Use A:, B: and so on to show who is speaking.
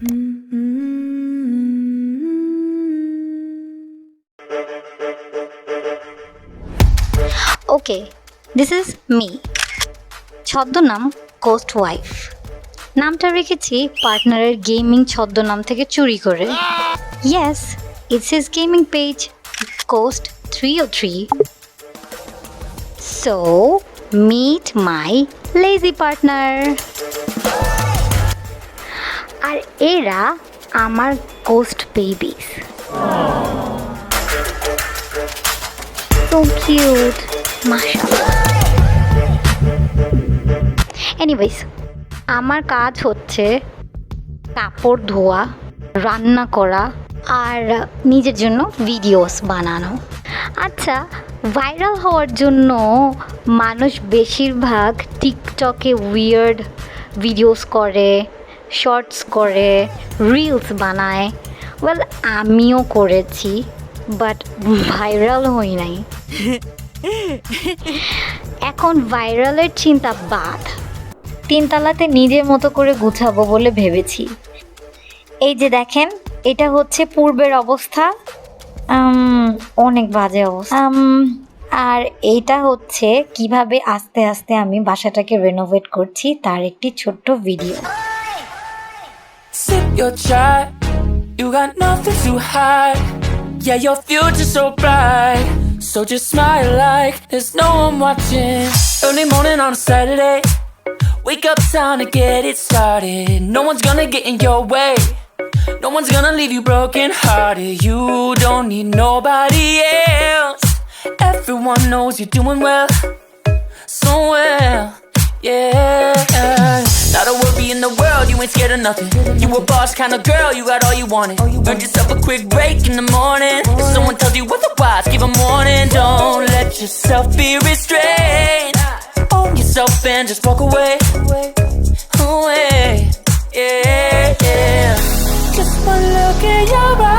A: Okay, this is me. ছদ্মনাম ghost wife. নামটা রেখেছি পার্টনারের গেমিং ছদ্মনাম থেকে চুরি করে। Yes, it's his gaming page ghost 303। So meet my lazy partner. আর এরা আমার গোস্ট বেবিস। সো কিউট, মাশাআল্লাহ। এনিওয়েজ, আমার কাজ হচ্ছে কাপড় ধোয়া, রান্না করা আর নিজের জন্য ভিডিওস বানানো। আচ্ছা, ভাইরাল হওয়ার জন্য মানুষ বেশিরভাগ টিকটকে উইয়ার্ড ভিডিওস করে, শর্টস করে, রিলস বানায়। ওয়েল, আমিও করেছি, বাট ভাইরাল হই নাই। এখন ভাইরালের চিন্তা বাদ, তিনতলাতে নিজের মতো করে গুছাবো বলে ভেবেছি। এই যে দেখেন, এটা হচ্ছে পূর্বের অবস্থা, অনেক বাজে অবস্থা। আর এইটা হচ্ছে কিভাবে আস্তে আস্তে আমি বাসাটাকে রেনোভেট করছি তার একটি ছোট্ট video.
B: Sip your chai, you got nothing to hide. Yeah, your future's so bright, so just smile like there's no one watching. Early morning on a Saturday, wake up, time to get it started. No one's gonna get in your way, no one's gonna leave you broken hearted. You don't need nobody else, everyone knows you're doing well, so well, yeah. Not a worry in the world, you ain't scared of nothing. You a boss kind of girl, you got all you wanted. Earned yourself a quick break in the morning. If someone tells you otherwise, give them warning. Don't let yourself be restrained. Own yourself and just walk away, away, yeah, yeah. Just one look in your eyes,